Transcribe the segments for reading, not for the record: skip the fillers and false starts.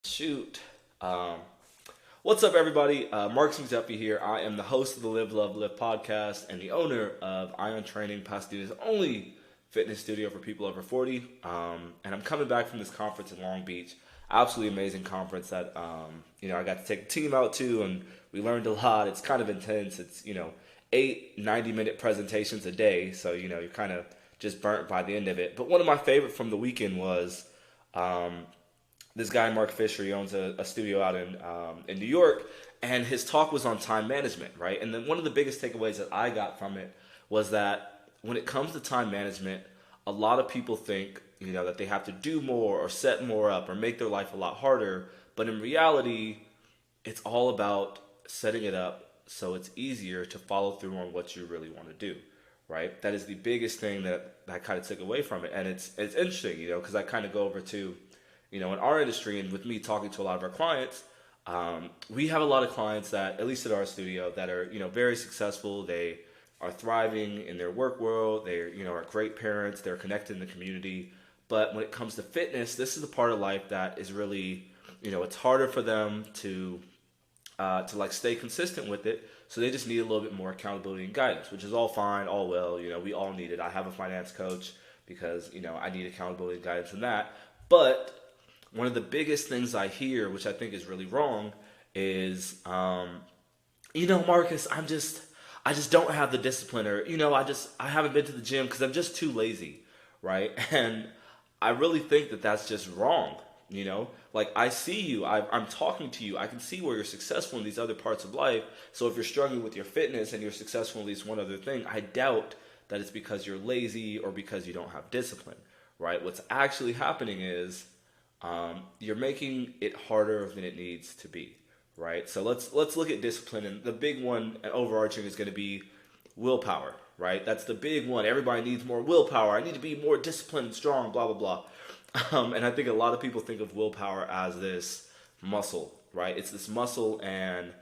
Shoot. Um, what's up, everybody? Mark Giuseppe here. I am the host of the Live, Love, Live podcast and the owner of Aion Training, Pasadena's only fitness studio for people over 40. And I'm coming back from this conference in Long Beach. Absolutely amazing conference that, I got to take the team out to, and we learned a lot. It's kind of intense. It's, 8 90-minute presentations a day. So, you're kind of just burnt by the end of it. But one of my favorite from the weekend was this guy Mark Fisher. He owns a studio out in New York, and his talk was on time management, right? And then one of the biggest takeaways that I got from it was that when it comes to time management, a lot of people think that they have to do more or set more up or make their life a lot harder, but in reality, it's all about setting it up so it's easier to follow through on what you really want to do, right? That is the biggest thing that I kind of took away from it, and it's interesting, because I kind of go over to in our industry and with me talking to a lot of our clients, we have a lot of clients that, at least at our studio, that are, very successful. They are thriving in their work world. They're, are great parents. They're connected in the community. But when it comes to fitness, this is the part of life that is really, it's harder for them to like stay consistent with it. So they just need a little bit more accountability and guidance, which is all fine, all well. We all need it. I have a finance coach because, I need accountability and guidance in that. But one of the biggest things I hear, which I think is really wrong, is, Marcus, I just don't have the discipline, or, I haven't been to the gym because I'm just too lazy, right? And I really think that that's just wrong. Like I see you, I'm talking to you, I can see where you're successful in these other parts of life. So if you're struggling with your fitness and you're successful in at least one other thing, I doubt that it's because you're lazy or because you don't have discipline, right? What's actually happening is you're making it harder than it needs to be, right? So let's look at discipline, and the big one and overarching is going to be willpower, right? That's the big one. Everybody needs more willpower. I need to be more disciplined and strong, blah blah blah. And I think a lot of people think of willpower as this muscle, right? It's this muscle, and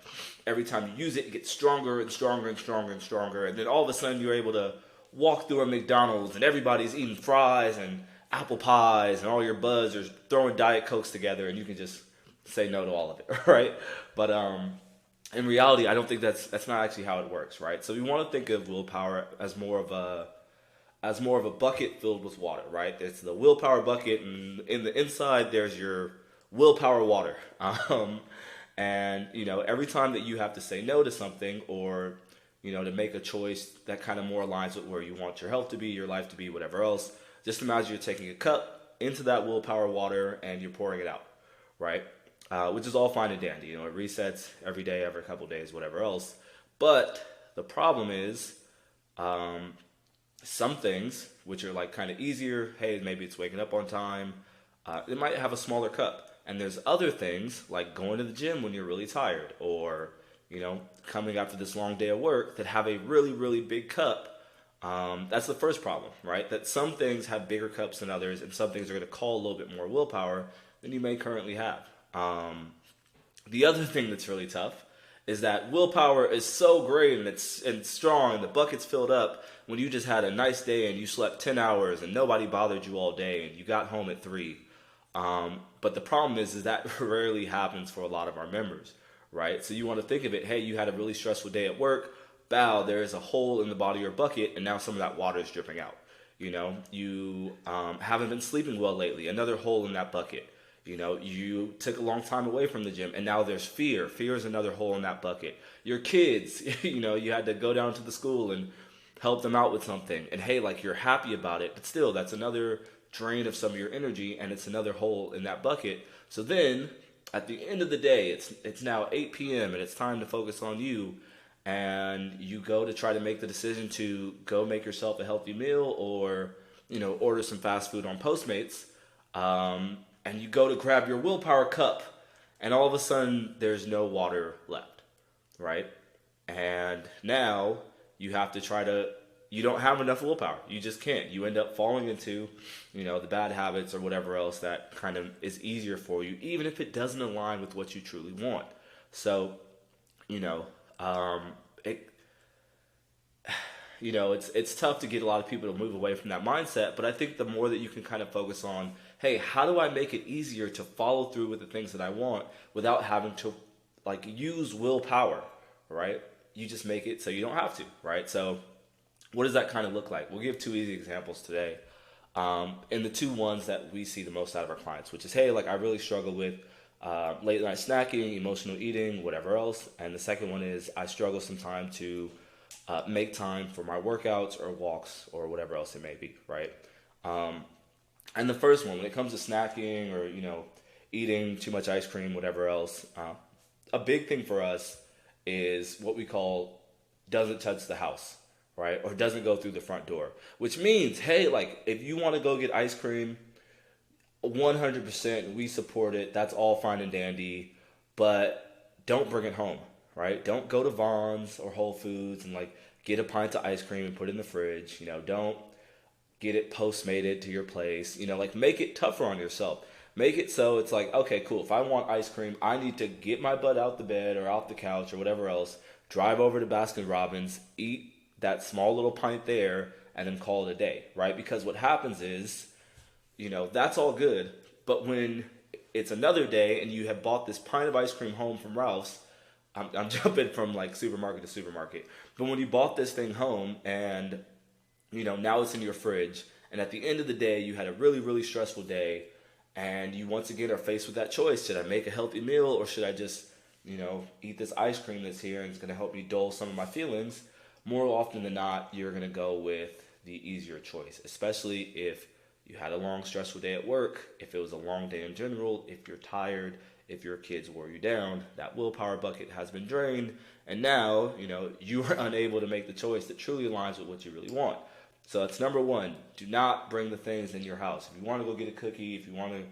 every time you use it, it gets stronger and stronger and stronger and stronger, and then all of a sudden you're able to walk through a McDonald's and everybody's eating fries and apple pies, and all your buds are throwing Diet Cokes together, and you can just say no to all of it, right? But in reality, I don't think that's not actually how it works, right? So we want to think of willpower as more of a bucket filled with water, right? It's the willpower bucket, and in the inside there's your willpower water. And every time that you have to say no to something, or to make a choice that kind of more aligns with where you want your health to be, your life to be, whatever else, just imagine you're taking a cup into that willpower water and you're pouring it out, right? Which is all fine and dandy. It resets every day, every couple of days, whatever else. But the problem is, some things which are like kind of easier, hey, maybe it's waking up on time, it might have a smaller cup. And there's other things like going to the gym when you're really tired, or coming after this long day of work, that have a really really big cup. That's the first problem, right? That some things have bigger cups than others, and some things are going to call a little bit more willpower than you may currently have. The other thing that's really tough is that willpower is so great, and strong, and the bucket's filled up when you just had a nice day and you slept 10 hours and nobody bothered you all day and you got home at 3. But the problem is that rarely happens for a lot of our members, right? So you want to think of it, hey, you had a really stressful day at work, bow, there is a hole in the bottom of your bucket, and now some of that water is dripping out. You haven't been sleeping well lately, another hole in that bucket. You took a long time away from the gym, and now there's fear. Fear is another hole in that bucket. Your kids, you had to go down to the school and help them out with something. And hey, like, you're happy about it, but still, that's another drain of some of your energy, and it's another hole in that bucket. So then, at the end of the day, it's now 8 p.m., and it's time to focus on you. And you go to try to make the decision to go make yourself a healthy meal, or, order some fast food on Postmates. And you go to grab your willpower cup, and all of a sudden there's no water left, right? And now you have to you don't have enough willpower. You just can't. You end up falling into, the bad habits or whatever else that kind of is easier for you, even if it doesn't align with what you truly want. So, it, it's tough to get a lot of people to move away from that mindset, but I think the more that you can kind of focus on hey, how do I make it easier to follow through with the things that I want without having to like use willpower, right? You just make it so you don't have to, right? So what does that kind of look like? We'll give two easy examples today. And the two ones that we see the most out of our clients, which is, hey, like I really struggle with late night snacking, emotional eating, whatever else. And the second one is I struggle sometimes to make time for my workouts or walks or whatever else it may be, right? And the first one, when it comes to snacking or, eating too much ice cream, whatever else, a big thing for us is what we call doesn't touch the house, right? Or doesn't go through the front door, which means, hey, like if you want to go get ice cream, 100% we support it. That's all fine and dandy, but don't bring it home, right? Don't go to Vons or Whole Foods and like get a pint of ice cream and put it in the fridge. Don't get it postmated to your place. Like make it tougher on yourself. Make it so it's like, okay, cool. If I want ice cream, I need to get my butt out the bed or out the couch or whatever else, drive over to Baskin Robbins, eat that small little pint there, and then call it a day, right? Because what happens is, that's all good. But when it's another day and you have bought this pint of ice cream home from Ralph's, I'm jumping from like supermarket to supermarket. But when you bought this thing home and, now it's in your fridge, and at the end of the day, you had a really, really stressful day, and you once again are faced with that choice. Should I make a healthy meal or should I just, eat this ice cream that's here and it's going to help me dull some of my feelings? More often than not, you're going to go with the easier choice, especially if you had a long, stressful day at work, if it was a long day in general, if you're tired, if your kids wore you down, that willpower bucket has been drained, and now, you are unable to make the choice that truly aligns with what you really want. So that's number one. Do not bring the things in your house. If you want to go get a cookie, if you want to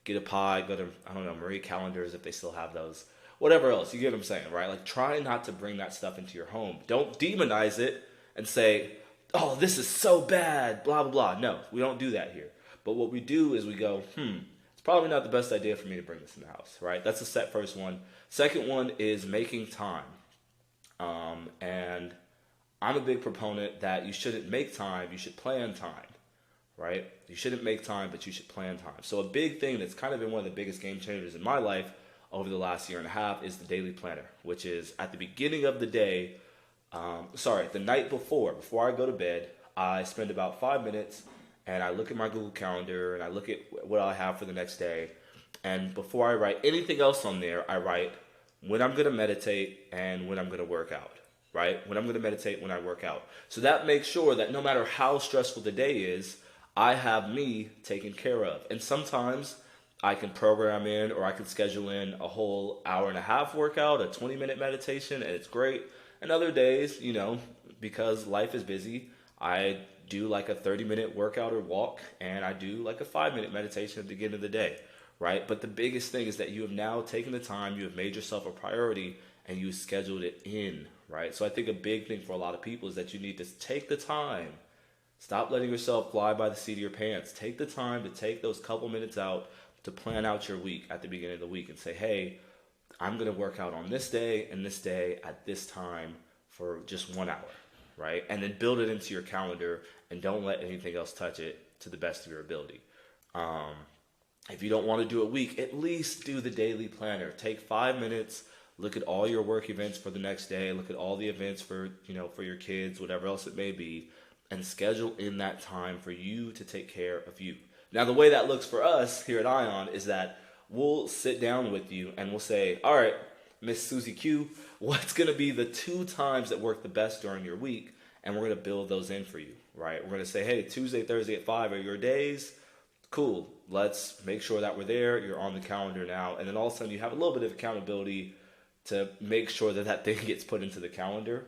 get a pie, go to, Marie Callender's if they still have those. Whatever else, you get what I'm saying, right? Like try not to bring that stuff into your home. Don't demonize it and say, oh, this is so bad, blah, blah, blah. No, we don't do that here. But what we do is we go, it's probably not the best idea for me to bring this in the house, right? That's the first one. Second one is making time. And I'm a big proponent that you shouldn't make time, you should plan time, right? You shouldn't make time, but you should plan time. So a big thing that's kind of been one of the biggest game changers in my life over the last year and a half is the daily planner, which is at the beginning of the day, the night before I go to bed, I spend about 5 minutes and I look at my Google Calendar and I look at what I have for the next day. And before I write anything else on there, I write when I'm going to meditate and when I'm going to work out. Right? When I'm going to meditate, when I work out. So that makes sure that no matter how stressful the day is, I have me taken care of. And sometimes I can program in or I can schedule in a whole hour and a half workout, a 20-minute meditation, and it's great. And other days, because life is busy, I do like a 30-minute workout or walk, and I do like a 5-minute meditation at the beginning of the day, right? But the biggest thing is that you have now taken the time, you have made yourself a priority, and you scheduled it in, right? So I think a big thing for a lot of people is that you need to take the time. Stop letting yourself fly by the seat of your pants. Take the time to take those couple minutes out to plan out your week at the beginning of the week and say, hey, I'm going to work out on this day and this day at this time for just 1 hour, right? And then build it into your calendar and don't let anything else touch it to the best of your ability. If you don't want to do a week, at least do the daily planner. Take 5 minutes. Look at all your work events for the next day. Look at all the events for your kids, whatever else it may be, and schedule in that time for you to take care of you. Now, the way that looks for us here at Aion is that we'll sit down with you and we'll say, all right, Miss Susie Q, what's going to be the 2 times that work the best during your week? And we're going to build those in for you, right? We're going to say, hey, Tuesday, Thursday at 5 are your days. Cool. Let's make sure that we're there. You're on the calendar now. And then all of a sudden you have a little bit of accountability to make sure that that thing gets put into the calendar,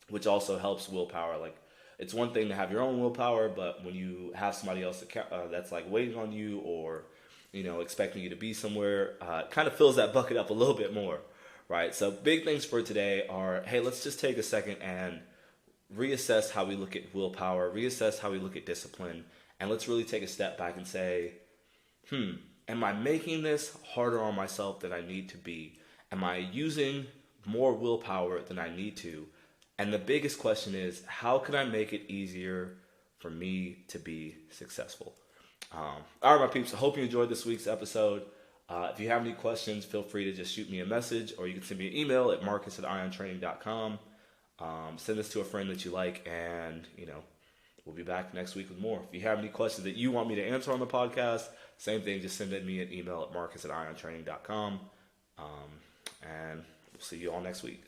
which also helps willpower. Like, it's one thing to have your own willpower, but when you have somebody else that's like waiting on you or, expecting you to be somewhere, it kind of fills that bucket up a little bit more, right? So big things for today are, hey, let's just take a second and reassess how we look at willpower, reassess how we look at discipline, and let's really take a step back and say, am I making this harder on myself than I need to be? Am I using more willpower than I need to? And the biggest question is, how can I make it easier for me to be successful? All right, my peeps. I hope you enjoyed this week's episode. If you have any questions, feel free to just shoot me a message, or you can send me an email at marcus@aiontraining.com. Send this to a friend that you like, and, we'll be back next week with more. If you have any questions that you want me to answer on the podcast, same thing, just send me an email at marcus@aiontraining.com. And we'll see you all next week.